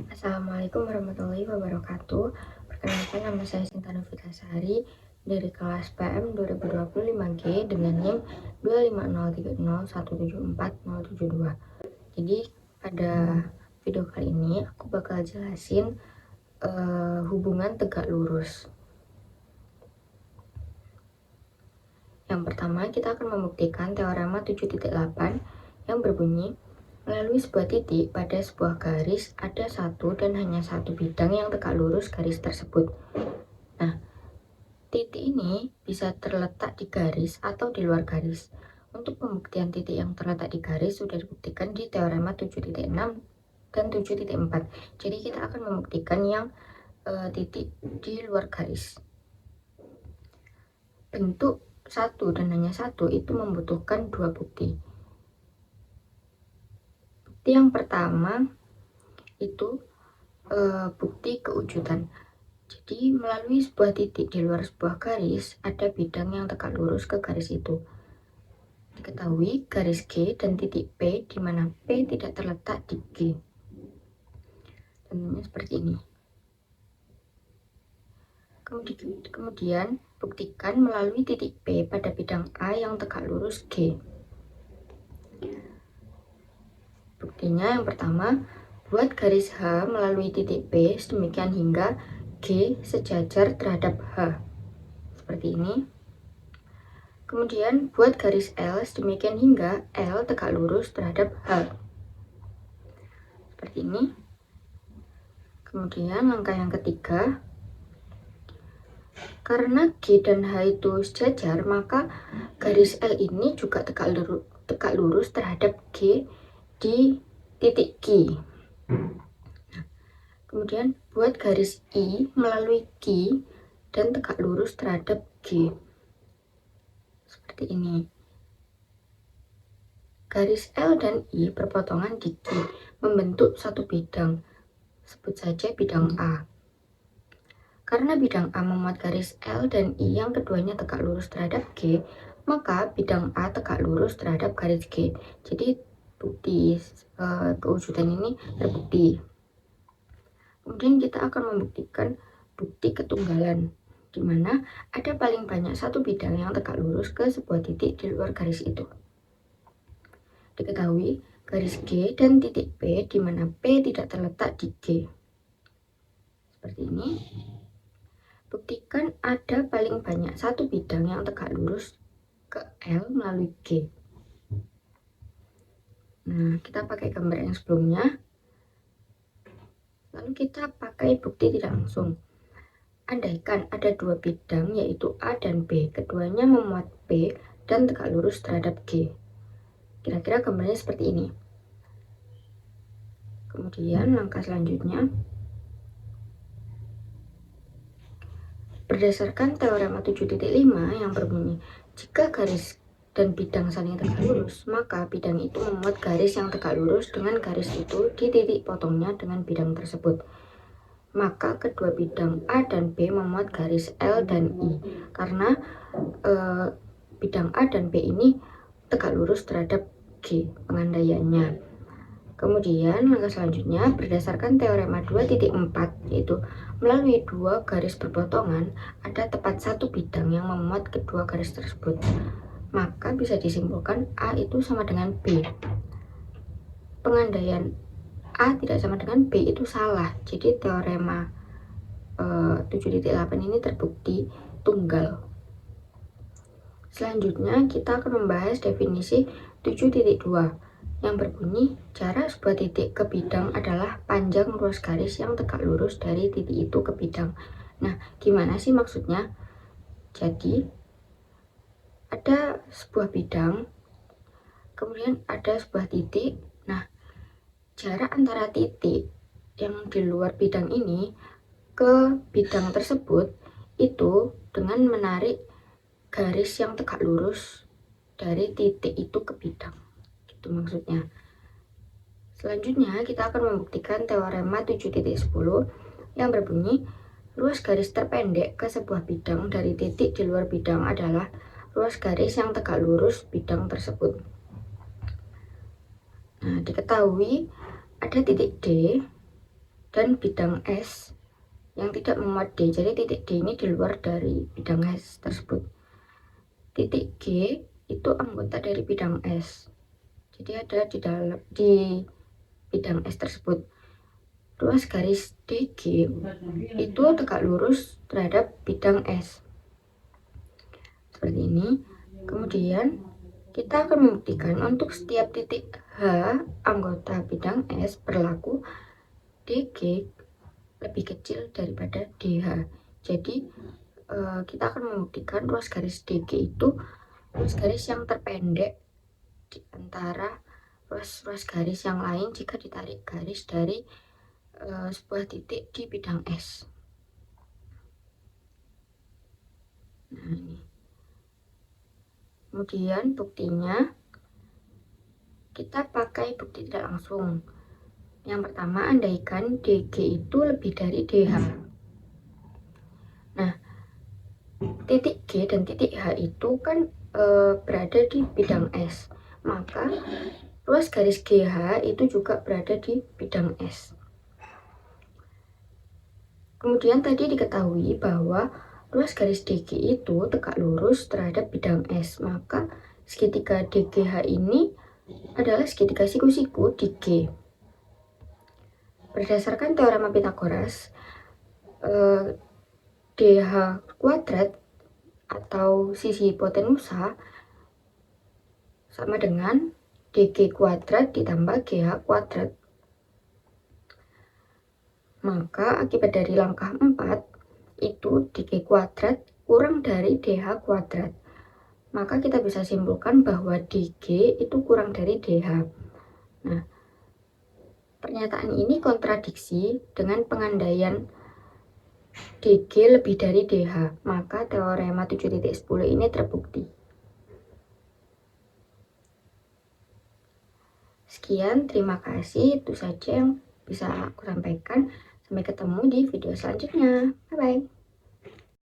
Assalamualaikum warahmatullahi wabarakatuh. Perkenalkan, nama saya Sinta Novitasari dari kelas PM 2025G dengan NIM 25030174072. Jadi pada video kali ini aku bakal jelasin hubungan tegak lurus. Yang pertama, kita akan membuktikan teorema 7.8 yang berbunyi melalui sebuah titik pada sebuah garis ada satu dan hanya satu bidang yang tegak lurus garis tersebut. Nah, titik ini bisa terletak di garis atau di luar garis. Untuk pembuktian titik yang terletak di garis sudah dibuktikan di teorema 7.6 dan 7.4. Jadi kita akan membuktikan yang titik di luar garis. Bentuk satu dan hanya satu itu membutuhkan dua bukti. Bukti yang pertama itu bukti kewujudan. Jadi melalui sebuah titik di luar sebuah garis ada bidang yang tegak lurus ke garis itu. Diketahui garis G dan titik P di mana P tidak terletak di G. Contohnya seperti ini. Kemudian buktikan melalui titik P pada bidang A yang tegak lurus G. Buktinya yang pertama, buat garis H melalui titik P sedemikian hingga G sejajar terhadap H. Seperti ini. Kemudian buat garis L sedemikian hingga L tegak lurus terhadap H. Seperti ini. Kemudian langkah yang ketiga, karena G dan H itu sejajar, maka garis L ini juga tegak lurus terhadap G di titik Q. Kemudian buat garis I melalui Q dan tegak lurus terhadap G. Seperti ini. Garis L dan I berpotongan di Q, membentuk satu bidang. Sebut saja bidang A. Karena bidang A memuat garis L dan I yang keduanya tegak lurus terhadap G, maka bidang A tegak lurus terhadap garis G. Jadi bukti kewujudan ini terbukti. Kemudian kita akan membuktikan bukti ketunggalan, di mana ada paling banyak satu bidang yang tegak lurus ke sebuah titik di luar garis itu. Diketahui garis G dan titik P di mana P tidak terletak di G. Seperti ini. Buktikan ada paling banyak satu bidang yang tegak lurus ke L melalui G. Nah, kita pakai gambar yang sebelumnya. Lalu kita pakai bukti tidak langsung. Andaikan ada dua bidang yaitu A dan B, keduanya memuat P dan tegak lurus terhadap G. Kira-kira gambarnya seperti ini. Kemudian langkah selanjutnya, berdasarkan teorema 7.5 yang berbunyi, jika garis dan bidang saling tegak lurus, maka bidang itu memuat garis yang tegak lurus dengan garis itu di titik potongnya dengan bidang tersebut. Maka kedua bidang A dan B memuat garis L dan I, karena bidang A dan B ini tegak lurus terhadap G pengandaiannya. Kemudian langkah selanjutnya, berdasarkan teorema 2.4, yaitu melalui dua garis berpotongan ada tepat satu bidang yang memuat kedua garis tersebut, maka bisa disimpulkan A itu sama dengan B. Pengandaian A tidak sama dengan B itu salah, jadi teorema 7.8 ini terbukti tunggal. Selanjutnya kita akan membahas definisi 7.2 yang berbunyi, jarak sebuah titik ke bidang adalah panjang ruas garis yang tegak lurus dari titik itu ke bidang. Nah, gimana sih maksudnya? Jadi, ada sebuah bidang, kemudian ada sebuah titik. Nah, jarak antara titik yang di luar bidang ini ke bidang tersebut itu dengan menarik garis yang tegak lurus dari titik itu ke bidang. Itu maksudnya. Selanjutnya kita akan membuktikan teorema 7.10 yang berbunyi, ruas garis terpendek ke sebuah bidang dari titik di luar bidang adalah ruas garis yang tegak lurus bidang tersebut. Nah, diketahui ada titik D dan bidang S yang tidak memuat D. Jadi titik D ini di luar dari bidang S tersebut. Titik G itu anggota dari bidang S. Jadi ada di bidang S tersebut. Ruas garis DG itu tegak lurus terhadap bidang S. Seperti ini. Kemudian kita akan membuktikan untuk setiap titik H anggota bidang S berlaku DG lebih kecil daripada DH. Jadi kita akan membuktikan ruas garis DG itu ruas garis yang terpendek di antara ruas garis yang lain jika ditarik garis dari sebuah titik di bidang S. Nah, ini. Kemudian buktinya kita pakai bukti tidak langsung. Yang pertama, andaikan DG itu lebih dari DH. Nah, titik G dan titik H itu kan berada di bidang S. Maka ruas garis GH itu juga berada di bidang S. Kemudian tadi diketahui bahwa ruas garis DG itu tegak lurus terhadap bidang S, maka segitiga DGH ini adalah segitiga siku-siku di G. Berdasarkan teorema Pythagoras, DH kuadrat atau sisi hipotenusa sama dengan DG kuadrat ditambah GH kuadrat. Maka akibat dari langkah 4 itu DG kuadrat kurang dari DH kuadrat. Maka kita bisa simpulkan bahwa DG itu kurang dari DH. Nah, pernyataan ini kontradiksi dengan pengandaian DG lebih dari DH. Maka teorema 7.10 ini terbukti. Sekian, terima kasih. Itu saja yang bisa aku sampaikan. Sampai ketemu di video selanjutnya. Bye-bye.